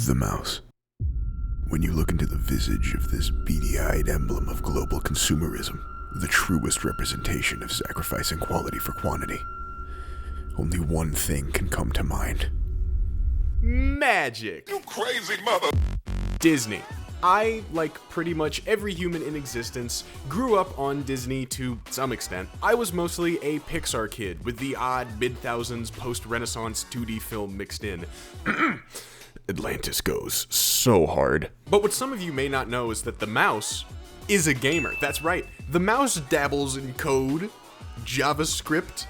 The mouse. When you look into the visage of this beady-eyed emblem of global consumerism, the truest representation of sacrificing quality for quantity, only one thing can come to mind. Magic. You crazy mother... Disney. I, like pretty much every human in existence, grew up on Disney to some extent. I was mostly a Pixar kid, with the odd mid-thousands post-Renaissance 2D film mixed in. Atlantis goes so hard. But what some of you may not know is that the mouse is a gamer. That's right. The mouse dabbles in code, JavaScript,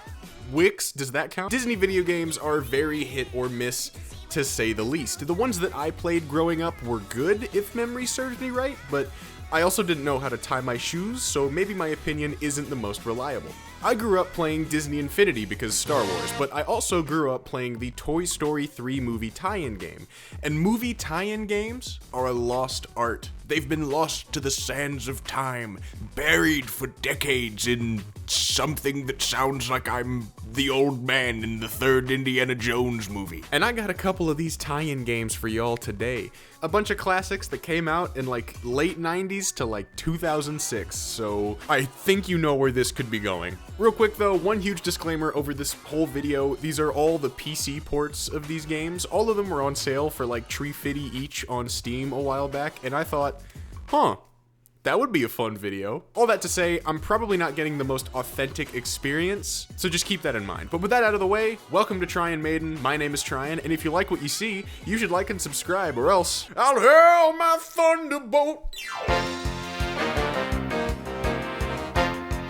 Wix, does that count? Disney video games are very hit or miss, to say the least. The ones that I played growing up were good, if memory serves me right, but I also didn't know how to tie my shoes, so maybe my opinion isn't the most reliable. I grew up playing Disney Infinity because Star Wars, but I also grew up playing the Toy Story 3 movie tie-in game. And movie tie-in games are a lost art. They've been lost to the sands of time, buried for decades in something that sounds like I'm the old man in the third Indiana Jones movie. And I got a couple of these tie-in games for y'all today. A bunch of classics that came out in like late 90s to like 2006, so I think you know where this could be going. Real quick though, one huge disclaimer over this whole video, these are all the PC ports of these games. All of them were on sale for like $3.50 each on Steam a while back, and I thought, that would be a fun video. All that to say, I'm probably not getting the most authentic experience, so just keep that in mind. But with that out of the way, welcome to Tryin' Maiden. My name is Tryin', and if you like what you see, you should like and subscribe, or else I'll hurl my thunderbolt.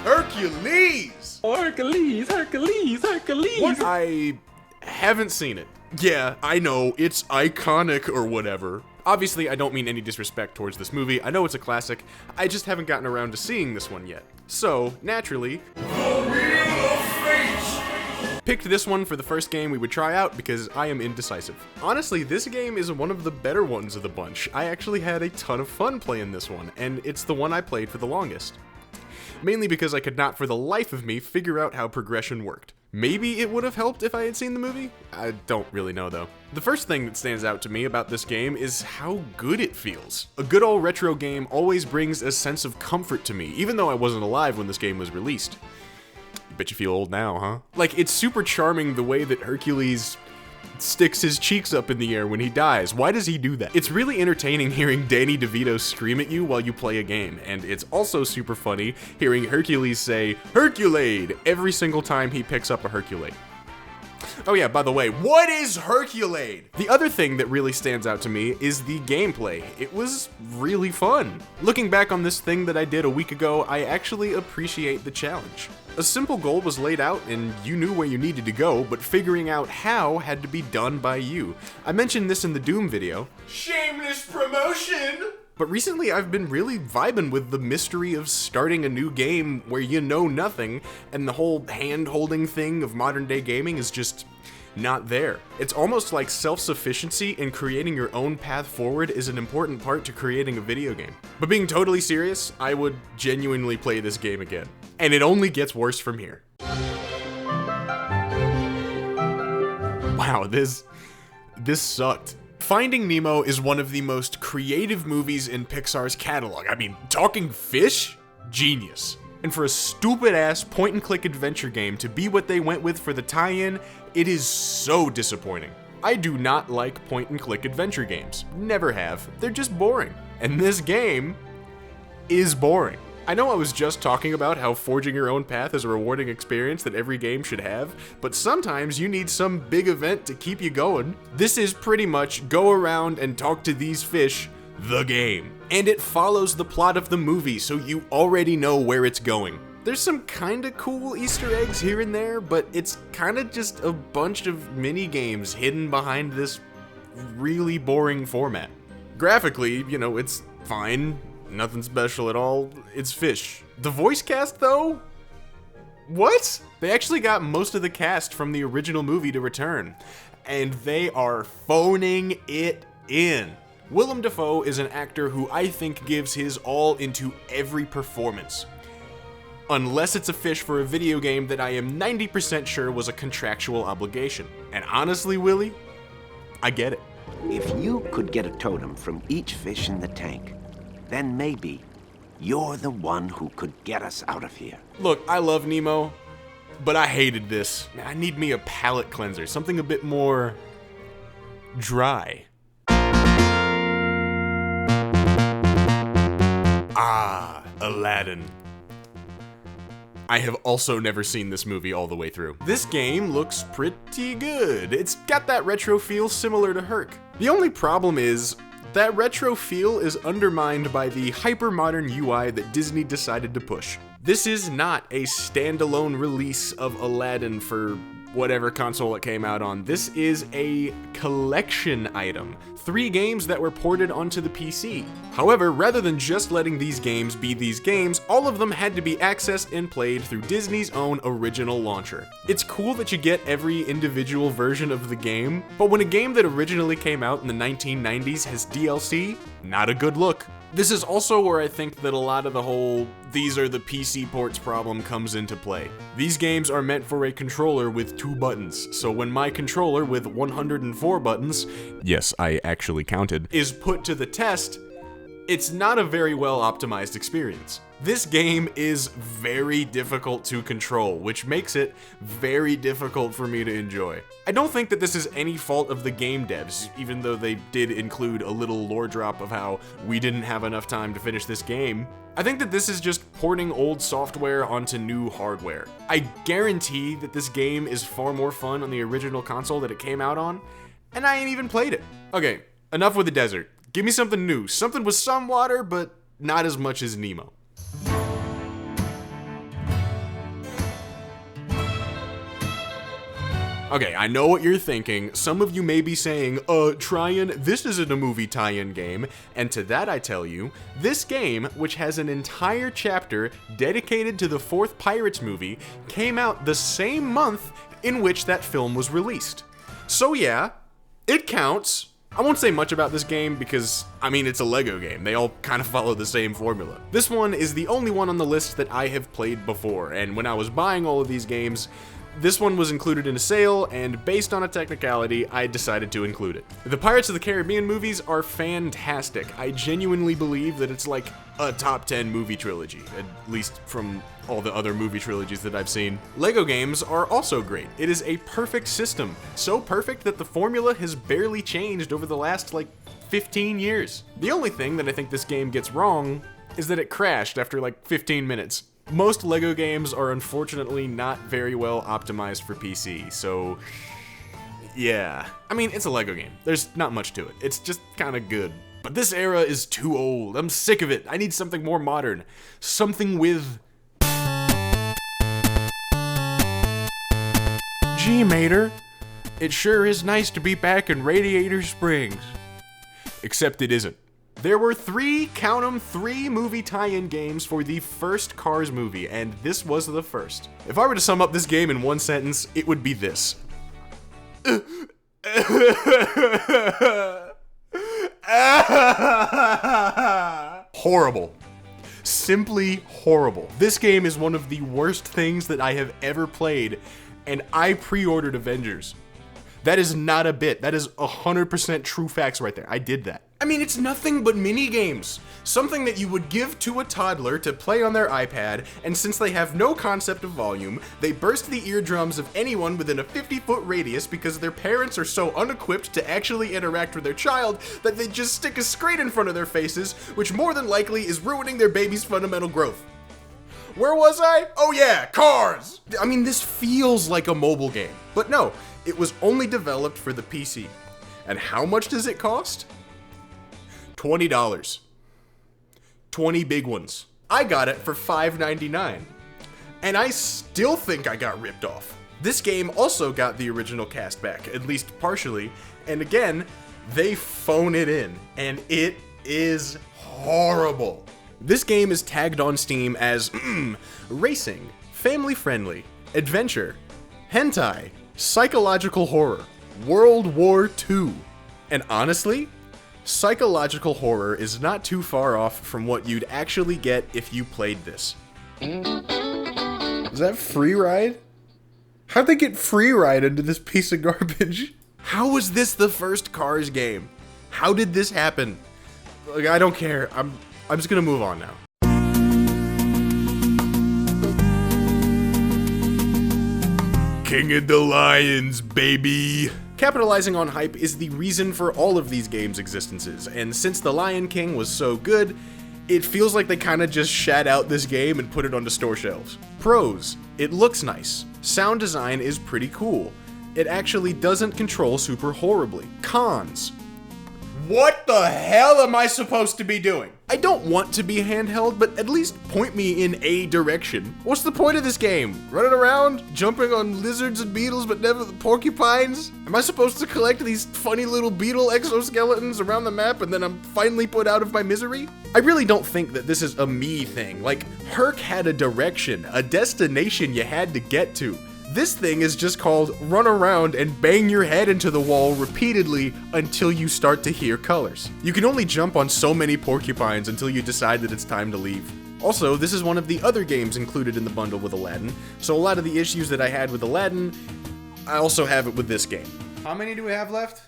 Hercules! Hercules, Hercules, Hercules! What? I haven't seen it. Yeah, I know, it's iconic or whatever. Obviously, I don't mean any disrespect towards this movie. I know it's a classic. I just haven't gotten around to seeing this one yet. So, naturally, the Wheel of Fate! Picked this one for the first game we would try out because I am indecisive. Honestly, this game is one of the better ones of the bunch. I actually had a ton of fun playing this one, and it's the one I played for the longest. Mainly because I could not for the life of me figure out how progression worked. Maybe it would have helped if I had seen the movie? I don't really know though. The first thing that stands out to me about this game is how good it feels. A good old retro game always brings a sense of comfort to me, even though I wasn't alive when this game was released. Bet you feel old now, huh? Like, it's super charming the way that Hercules sticks his cheeks up in the air when he dies. Why does he do that? It's really entertaining hearing Danny DeVito scream at you while you play a game, and it's also super funny hearing Hercules say, Herculade, every single time he picks up a Herculade. Oh yeah, by the way, what is Herculade? The other thing that really stands out to me is the gameplay. It was really fun. Looking back on this thing that I did a week ago, I actually appreciate the challenge. A simple goal was laid out and you knew where you needed to go, but figuring out how had to be done by you. I mentioned this in the Doom video. Shameless promotion! But recently I've been really vibing with the mystery of starting a new game where you know nothing, and the whole hand-holding thing of modern day gaming is just not there. It's almost like self-sufficiency and creating your own path forward is an important part to creating a video game. But being totally serious, I would genuinely play this game again. And it only gets worse from here. Wow, this sucked. Finding Nemo is one of the most creative movies in Pixar's catalog. I mean, talking fish? Genius. And for a stupid-ass point-and-click adventure game to be what they went with for the tie-in, it is so disappointing. I do not like point-and-click adventure games. Never have. They're just boring. And this game is boring. I know I was just talking about how forging your own path is a rewarding experience that every game should have, but sometimes you need some big event to keep you going. This is pretty much go around and talk to these fish, the game. And it follows the plot of the movie, so you already know where it's going. There's some kinda cool Easter eggs here and there, but it's kinda just a bunch of mini games hidden behind this really boring format. Graphically, you know, it's fine. Nothing special at all. It's fish. The voice cast, though? What? They actually got most of the cast from the original movie to return, and they are phoning it in. Willem Dafoe is an actor who I think gives his all into every performance. Unless it's a fish for a video game that I am 90% sure was a contractual obligation. And honestly, Willie, I get it. If you could get a totem from each fish in the tank, then maybe you're the one who could get us out of here. Look, I love Nemo, but I hated this. I need me a palate cleanser, something a bit more dry. Ah, Aladdin. I have also never seen this movie all the way through. This game looks pretty good. It's got that retro feel similar to Herc. The only problem is, that retro feel is undermined by the hyper-modern UI that Disney decided to push. This is not a standalone release of Aladdin for whatever console it came out on. This is a collection item. 3 games that were ported onto the PC. However, rather than just letting these games be these games, all of them had to be accessed and played through Disney's own original launcher. It's cool that you get every individual version of the game, but when a game that originally came out in the 1990s has DLC, not a good look. This is also where I think that a lot of the whole "these are the PC ports" problem comes into play. These games are meant for a controller with 2 buttons, so when my controller with 104 buttons, yes, I actually counted, is put to the test, it's not a very well optimized experience. This game is very difficult to control, which makes it very difficult for me to enjoy. I don't think that this is any fault of the game devs, even though they did include a little lore drop of how we didn't have enough time to finish this game. I think that this is just porting old software onto new hardware. I guarantee that this game is far more fun on the original console that it came out on, and I ain't even played it. Okay, enough with the desert. Give me something new, something with some water, but not as much as Nemo. Okay, I know what you're thinking. Some of you may be saying, Tryon, this isn't a movie tie-in game. And to that I tell you, this game, which has an entire chapter dedicated to the 4th Pirates movie, came out the same month in which that film was released. So yeah, it counts. I won't say much about this game because, I mean, it's a Lego game. They all kind of follow the same formula. This one is the only one on the list that I have played before, and when I was buying all of these games, this one was included in a sale, and based on a technicality, I decided to include it. The Pirates of the Caribbean movies are fantastic. I genuinely believe that it's like a top 10 movie trilogy, at least from all the other movie trilogies that I've seen. Lego games are also great. It is a perfect system, so perfect that the formula has barely changed over the last, 15 years. The only thing that I think this game gets wrong is that it crashed after 15 minutes. Most Lego games are unfortunately not very well optimized for PC, so yeah. I mean, it's a Lego game. There's not much to it. It's just kind of good. But this era is too old. I'm sick of it. I need something more modern. Something with... Gee, Mater, it sure is nice to be back in Radiator Springs. Except it isn't. There were 3, count 'em, 3 movie tie-in games for the first Cars movie, and this was the first. If I were to sum up this game in one sentence, it would be this. Horrible. Simply horrible. This game is one of the worst things that I have ever played, and I pre-ordered Avengers. That is not a bit. That is 100% true facts right there. I did that. I mean, it's nothing but mini games. Something that you would give to a toddler to play on their iPad, and since they have no concept of volume, they burst the eardrums of anyone within a 50-foot radius because their parents are so unequipped to actually interact with their child that they just stick a screen in front of their faces, which more than likely is ruining their baby's fundamental growth. Where was I? Oh yeah, Cars! I mean, this feels like a mobile game, but no, it was only developed for the PC. And how much does it cost? $20. 20 big ones. I got it for $5.99. And I still think I got ripped off. This game also got the original cast back, at least partially, and again, they phone it in, and it is horrible. This game is tagged on Steam as racing, family-friendly, adventure, hentai, psychological horror, World War II. And honestly, psychological horror is not too far off from what you'd actually get if you played this. Is that free ride? How'd they get free ride into this piece of garbage? How was this the first Cars game? How did this happen? Like, I don't care. I'm just gonna move on now. King of the Lions, baby! Capitalizing on hype is the reason for all of these games' existences, and since The Lion King was so good, it feels like they kinda just shat out this game and put it onto store shelves. Pros: it looks nice. Sound design is pretty cool. It actually doesn't control super horribly. Cons: what the hell am I supposed to be doing? I don't want to be handheld, but at least point me in a direction. What's the point of this game? Running around, jumping on lizards and beetles, but never the porcupines? Am I supposed to collect these funny little beetle exoskeletons around the map and then I'm finally put out of my misery? I really don't think that this is a me thing. Like, Herc had a direction, a destination you had to get to. This thing is just called run around and bang your head into the wall repeatedly until you start to hear colors. You can only jump on so many porcupines until you decide that it's time to leave. Also, this is one of the other games included in the bundle with Aladdin, so a lot of the issues that I had with Aladdin, I also have it with this game. How many do we have left?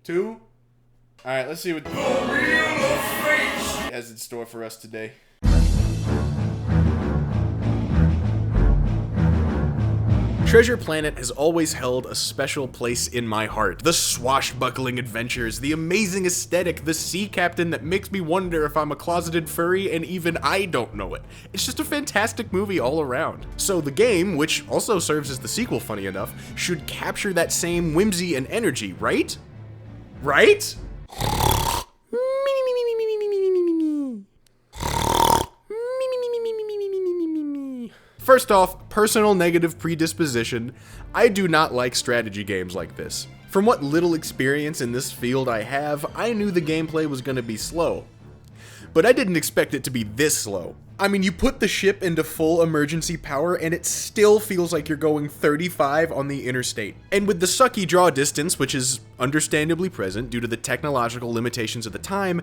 2? Alright, let's see what the Wheel of Fate has in store for us today. Treasure Planet has always held a special place in my heart. The swashbuckling adventures, the amazing aesthetic, the sea captain that makes me wonder if I'm a closeted furry and even I don't know it. It's just a fantastic movie all around. So the game, which also serves as the sequel funny enough, should capture that same whimsy and energy, right? Right? First off, personal negative predisposition. I do not like strategy games like this. From what little experience in this field I have, I knew the gameplay was gonna be slow. But I didn't expect it to be this slow. I mean, you put the ship into full emergency power and it still feels like you're going 35 on the interstate. And with the sucky draw distance, which is understandably present due to the technological limitations of the time,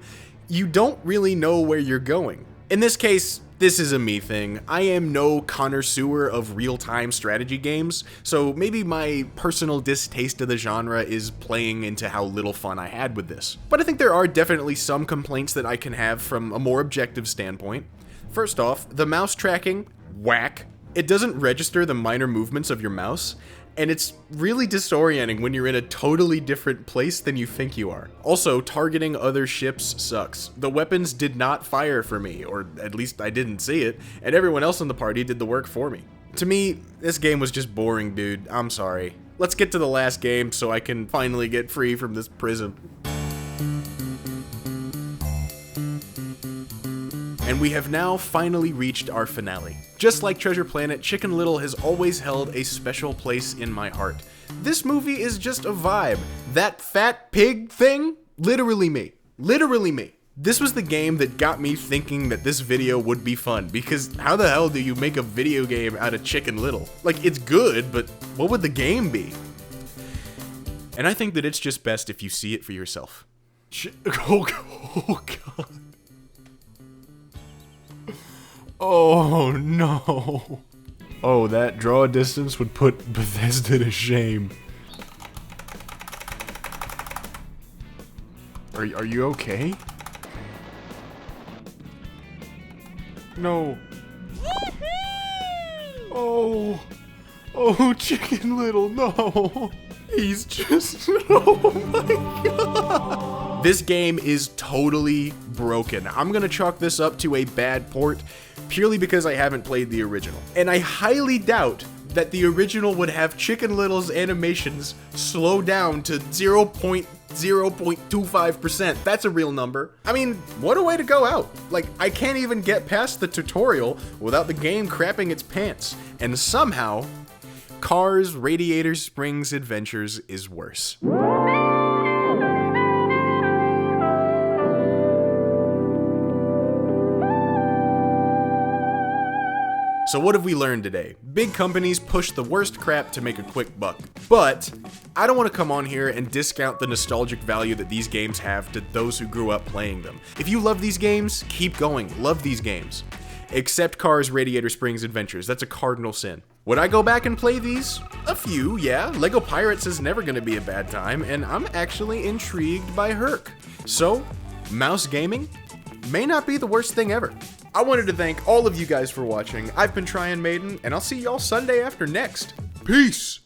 you don't really know where you're going. In this case, this is a me thing. I am no connoisseur of real-time strategy games, so maybe my personal distaste of the genre is playing into how little fun I had with this. But I think there are definitely some complaints that I can have from a more objective standpoint. First off, the mouse tracking, whack. It doesn't register the minor movements of your mouse, and it's really disorienting when you're in a totally different place than you think you are. Also, targeting other ships sucks. The weapons did not fire for me, or at least I didn't see it, and everyone else in the party did the work for me. To me, this game was just boring, dude. I'm sorry. Let's get to the last game so I can finally get free from this prison. And we have now finally reached our finale. Just like Treasure Planet, Chicken Little has always held a special place in my heart. This movie is just a vibe. That fat pig thing? Literally me. Literally me. This was the game that got me thinking that this video would be fun, because how the hell do you make a video game out of Chicken Little? Like, it's good, but what would the game be? And I think that it's just best if you see it for yourself. Oh God. Oh no. Oh, that draw distance would put Bethesda to shame. Are you okay? No. Oh. Oh, Chicken Little, no. He's just, oh my God. This game is totally broken. I'm gonna chalk this up to a bad port purely because I haven't played the original. And I highly doubt that the original would have Chicken Little's animations slow down to 0.25%. That's a real number. I mean, what a way to go out. Like, I can't even get past the tutorial without the game crapping its pants. And somehow, Cars Radiator Springs Adventures is worse. So what have we learned today? Big companies push the worst crap to make a quick buck. But I don't want to come on here and discount the nostalgic value that these games have to those who grew up playing them. If you love these games, keep going. Love these games. Except Cars Radiator Springs Adventures. That's a cardinal sin. Would I go back and play these? A few, yeah. Lego Pirates is never gonna be a bad time, and I'm actually intrigued by Herc. So, mouse gaming may not be the worst thing ever. I wanted to thank all of you guys for watching. I've been Tryin' Maiden, and I'll see y'all Sunday after next. Peace!